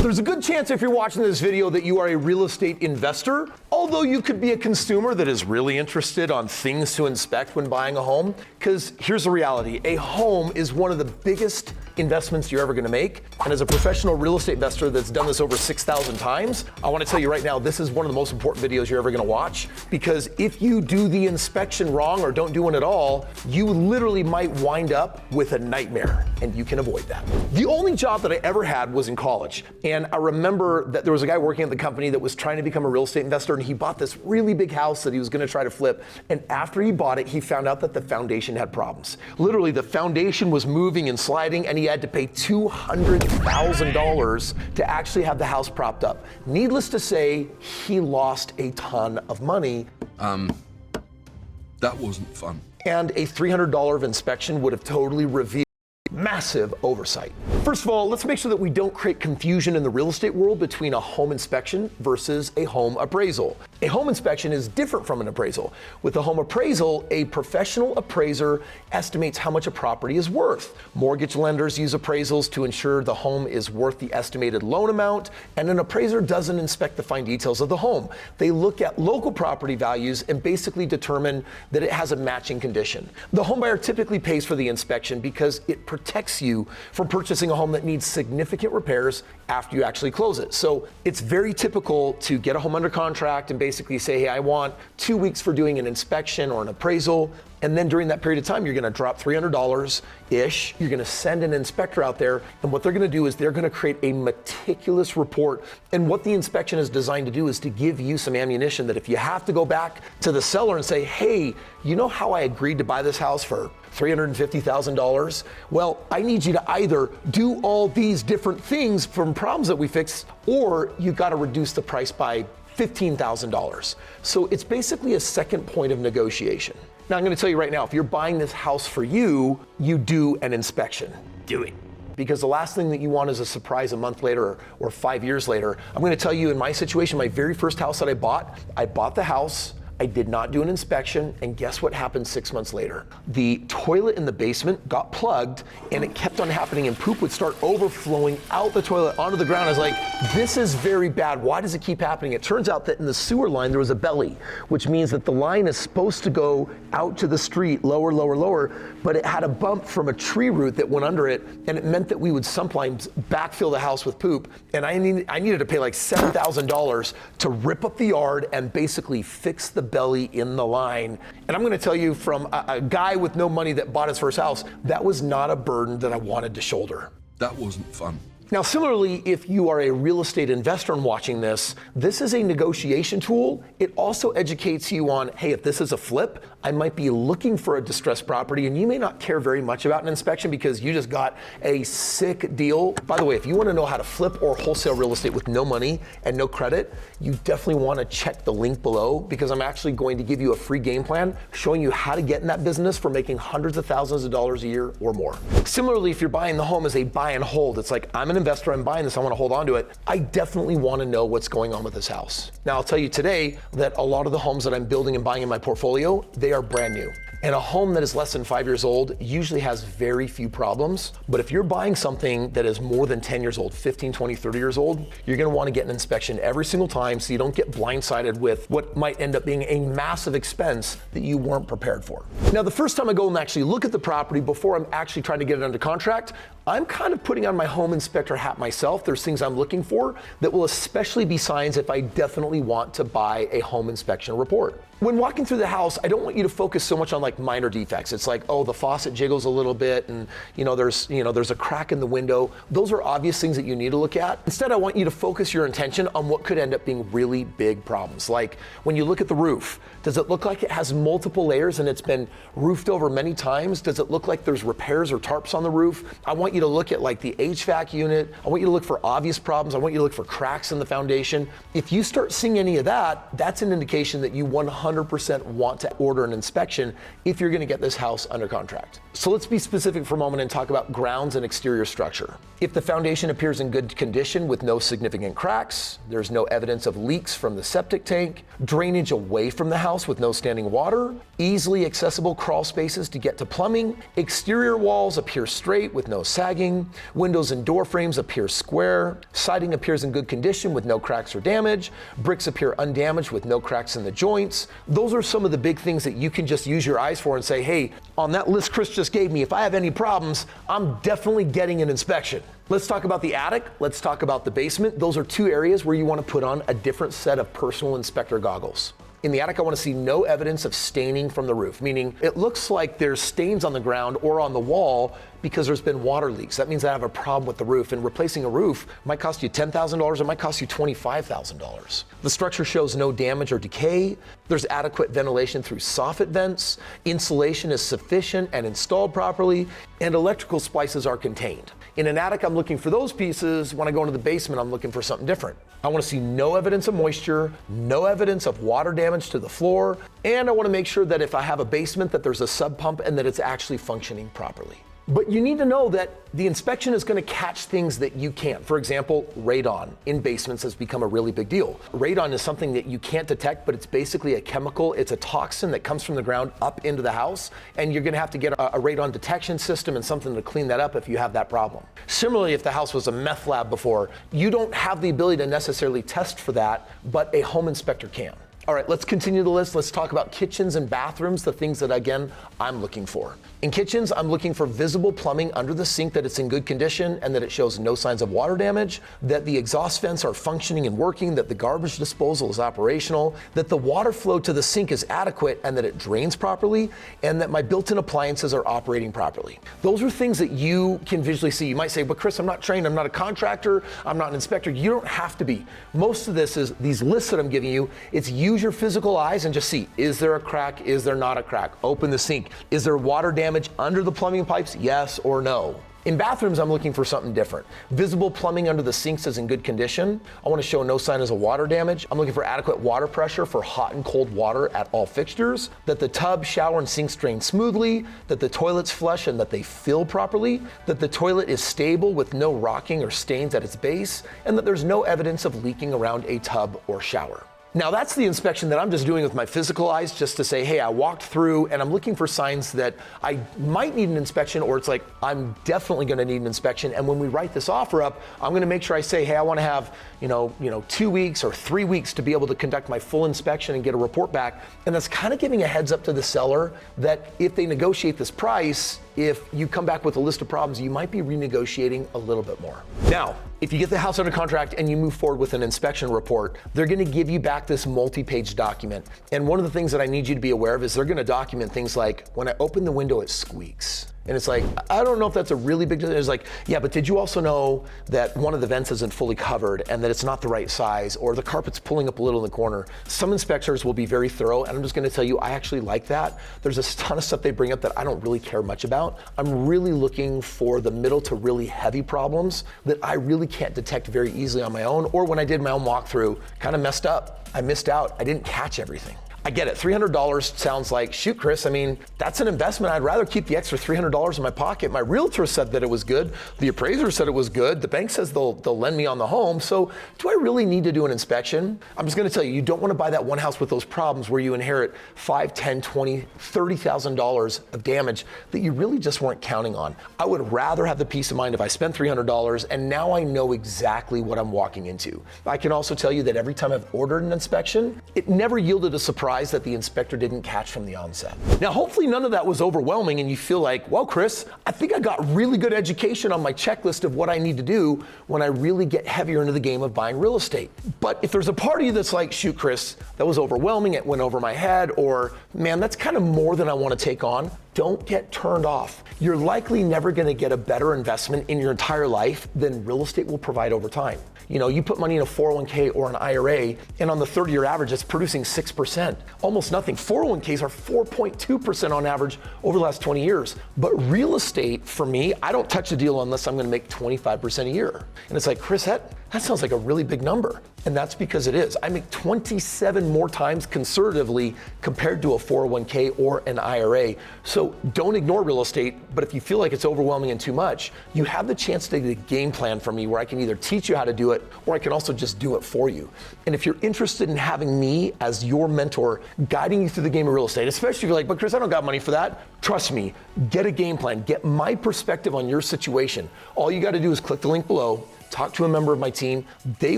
There's a good chance if you're watching this video that you are a real estate investor, although you could be a consumer that is really interested on things to inspect when buying a home. Because here's the reality, a home is one of the biggest investments you're ever gonna make. And as a professional real estate investor that's done this over 6,000 times, I wanna tell you right now, this is one of the most important videos you're ever gonna watch, because if you do the inspection wrong or don't do one at all, you literally might wind up with a nightmare, and you can avoid that. The only job that I ever had was in college. And I remember that there was a guy working at the company that was trying to become a real estate investor, and he bought this really big house that he was gonna try to flip. And after he bought it, he found out that the foundation had problems. Literally, the foundation was moving and sliding, and he had to pay $200,000 to actually have the house propped up. Needless to say, he lost a ton of money. That wasn't fun. And a $300 inspection would have totally revealed massive oversight. First of all, let's make sure that we don't create confusion in the real estate world between a home inspection versus a home appraisal. A home inspection is different from an appraisal. With a home appraisal, a professional appraiser estimates how much a property is worth. Mortgage lenders use appraisals to ensure the home is worth the estimated loan amount, and an appraiser doesn't inspect the fine details of the home. They look at local property values and basically determine that it has a matching condition. The homebuyer typically pays for the inspection because it protects you from purchasing a home that needs significant repairs after you actually close it. So it's very typical to get a home under contract and basically say, hey, I want 2 weeks for doing an inspection or an appraisal. And then during that period of time, you're gonna drop $300-ish. You're gonna send an inspector out there. And what they're gonna do is they're gonna create a meticulous report. And what the inspection is designed to do is to give you some ammunition that if you have to go back to the seller and say, hey, you know how I agreed to buy this house for $350,000? Well, I need you to either do all these different things from problems that we fixed, or you gotta reduce the price by $15,000. So it's basically a second point of negotiation. Now I'm gonna tell you right now, if you're buying this house for you, you do an inspection. Do it. Because the last thing that you want is a surprise a month later or 5 years later. I'm gonna tell you in my situation, my very first house that I bought the house, I did not do an inspection, and guess what happened 6 months later? The toilet in the basement got plugged, and it kept on happening, and poop would start overflowing out the toilet onto the ground. I was like, this is very bad. Why does it keep happening? It turns out that in the sewer line, there was a belly, which means that the line is supposed to go out to the street, lower, lower, lower, but it had a bump from a tree root that went under it, and it meant that we would sometimes backfill the house with poop, and I needed to pay like $7,000 to rip up the yard and basically fix the belly in the line. And I'm gonna tell you, from a guy with no money that bought his first house, that was not a burden that I wanted to shoulder. That wasn't fun. Now, similarly, if you are a real estate investor and watching this is a negotiation tool. It also educates you on, hey, if this is a flip, I might be looking for a distressed property, and you may not care very much about an inspection because you just got a sick deal. By the way, if you want to know how to flip or wholesale real estate with no money and no credit, you definitely want to check the link below, because I'm actually going to give you a free game plan showing you how to get in that business for making hundreds of thousands of dollars a year or more. Similarly, if you're buying the home as a buy and hold, it's like, I'm an investor, I'm buying this, I want to hold on to it. I definitely want to know what's going on with this house. Now, I'll tell you today that a lot of the homes that I'm building and buying in my portfolio, they are brand new. And a home that is less than 5 years old usually has very few problems. But if you're buying something that is more than 10 years old, 15, 20, 30 years old, you're gonna wanna get an inspection every single time so you don't get blindsided with what might end up being a massive expense that you weren't prepared for. Now, the first time I go and actually look at the property before I'm actually trying to get it under contract, I'm kind of putting on my home inspector hat myself. There's things I'm looking for that will especially be signs if I definitely want to buy a home inspection report. When walking through the house, I don't want you to focus so much on like minor defects. It's like, oh, the faucet jiggles a little bit, and there's a crack in the window. Those are obvious things that you need to look at. Instead, I want you to focus your attention on what could end up being really big problems. Like when you look at the roof, does it look like it has multiple layers and it's been roofed over many times? Does it look like there's repairs or tarps on the roof? I want you to look at like the HVAC unit. I want you to look for obvious problems. I want you to look for cracks in the foundation. If you start seeing any of that, that's an indication that you 100% 100% want to order an inspection if you're gonna get this house under contract. So let's be specific for a moment and talk about grounds and exterior structure. If the foundation appears in good condition with no significant cracks, there's no evidence of leaks from the septic tank, drainage away from the house with no standing water, easily accessible crawl spaces to get to plumbing, exterior walls appear straight with no sagging, windows and door frames appear square, siding appears in good condition with no cracks or damage, bricks appear undamaged with no cracks in the joints. Those are some of the big things that you can just use your eyes for and say, hey, on that list Kris just gave me, if I have any problems, I'm definitely getting an inspection. Let's talk about the attic. Let's talk about the basement. Those are two areas where you want to put on a different set of personal inspector goggles. In the attic, I want to see no evidence of staining from the roof, meaning it looks like there's stains on the ground or on the wall because there's been water leaks. That means I have a problem with the roof, and replacing a roof might cost you $10,000, it might cost you $25,000. The structure shows no damage or decay. There's adequate ventilation through soffit vents. Insulation is sufficient and installed properly, and electrical splices are contained. In an attic, I'm looking for those pieces. When I go into the basement, I'm looking for something different. I want to see no evidence of moisture, no evidence of water damage to the floor, and I want to make sure that if I have a basement that there's a sub pump and that it's actually functioning properly. But you need to know that the inspection is going to catch things that you can't. For example, radon in basements has become a really big deal. Radon is something that you can't detect, but it's basically a chemical. It's a toxin that comes from the ground up into the house, and you're going to have to get a radon detection system and something to clean that up if you have that problem. Similarly, if the house was a meth lab before, you don't have the ability to necessarily test for that, but a home inspector can. All right, let's continue the list. Let's talk about kitchens and bathrooms, the things that, again, I'm looking for. In kitchens, I'm looking for visible plumbing under the sink, that it's in good condition and that it shows no signs of water damage, that the exhaust vents are functioning and working, that the garbage disposal is operational, that the water flow to the sink is adequate and that it drains properly, and that my built-in appliances are operating properly. Those are things that you can visually see. You might say, but Kris, I'm not trained, I'm not a contractor, I'm not an inspector. You don't have to be. Most of this is these lists that I'm giving you. It's use your physical eyes and just see, is there a crack, is there not a crack? Open the sink. Is there water damage under the plumbing pipes? Yes or no? In bathrooms, I'm looking for something different. Visible plumbing under the sinks is in good condition. I want to show no signs of water damage. I'm looking for adequate water pressure for hot and cold water at all fixtures, that the tub, shower, and sinks drain smoothly, that the toilets flush and that they fill properly, that the toilet is stable with no rocking or stains at its base, and that there's no evidence of leaking around a tub or shower. Now that's the inspection that I'm just doing with my physical eyes, just to say, hey, I walked through and I'm looking for signs that I might need an inspection, or it's like, I'm definitely gonna need an inspection. And when we write this offer up, I'm gonna make sure I say, hey, I wanna have 2 weeks or 3 weeks to be able to conduct my full inspection and get a report back. And that's kind of giving a heads up to the seller that if they negotiate this price, if you come back with a list of problems, you might be renegotiating a little bit more. Now, if you get the house under contract and you move forward with an inspection report, they're gonna give you back this multi-page document. And one of the things that I need you to be aware of is they're gonna document things like, when I open the window, it squeaks. And it's like, I don't know if that's a really big deal. It's like, yeah, but did you also know that one of the vents isn't fully covered and that it's not the right size, or the carpet's pulling up a little in the corner? Some inspectors will be very thorough, and I'm just gonna tell you, I actually like that. There's a ton of stuff they bring up that I don't really care much about. I'm really looking for the middle to really heavy problems that I really can't detect very easily on my own, or when I did my own walkthrough, kind of messed up. I missed out, I didn't catch everything. I get it, $300 sounds like, shoot, Kris, I mean, that's an investment. I'd rather keep the extra $300 in my pocket. My realtor said that it was good. The appraiser said it was good. The bank says they'll lend me on the home. So do I really need to do an inspection? I'm just gonna tell you, you don't wanna buy that one house with those problems where you inherit $5, $10, $20, $30,000 of damage that you really just weren't counting on. I would rather have the peace of mind if I spend $300 and now I know exactly what I'm walking into. I can also tell you that every time I've ordered an inspection, it never yielded a surprise that the inspector didn't catch from the onset. Now, hopefully none of that was overwhelming and you feel like, well, Kris, I think I got really good education on my checklist of what I need to do when I really get heavier into the game of buying real estate. But if there's a part of you that's like, shoot, Kris, that was overwhelming, it went over my head, or man, that's kind of more than I want to take on, don't get turned off. You're likely never gonna get a better investment in your entire life than real estate will provide over time. You know, you put money in a 401k or an IRA, and on the 30-year average, it's producing 6%. Almost nothing. 401ks are 4.2% on average over the last 20 years. But real estate, for me, I don't touch a deal unless I'm gonna make 25% a year. And it's like, Kris, that sounds like a really big number. And that's because it is. I make 27 more times conservatively compared to a 401k or an IRA. So don't ignore real estate, but if you feel like it's overwhelming and too much, you have the chance to get a game plan from me where I can either teach you how to do it, or I can also just do it for you. And if you're interested in having me as your mentor, guiding you through the game of real estate, especially if you're like, but Kris, I don't got money for that. Trust me, get a game plan, get my perspective on your situation. All you gotta do is click the link below, talk to a member of my team. They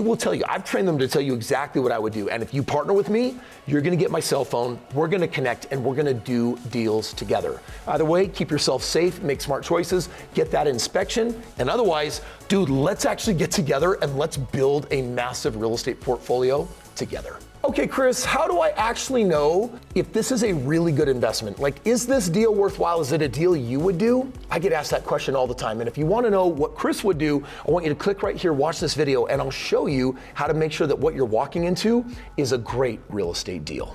will tell you, I've trained them to tell you exactly what I would do. And if you partner with me, you're gonna get my cell phone, we're gonna connect, and we're gonna do deals together. Either way, keep yourself safe, make smart choices, get that inspection, and otherwise, dude, let's actually get together and let's build a massive real estate portfolio together. Okay, Kris, how do I actually know if this is a really good investment? Like, is this deal worthwhile? Is it a deal you would do? I get asked that question all the time. And if you want to know what Kris would do, I want you to click right here, watch this video, and I'll show you how to make sure that what you're walking into is a great real estate deal.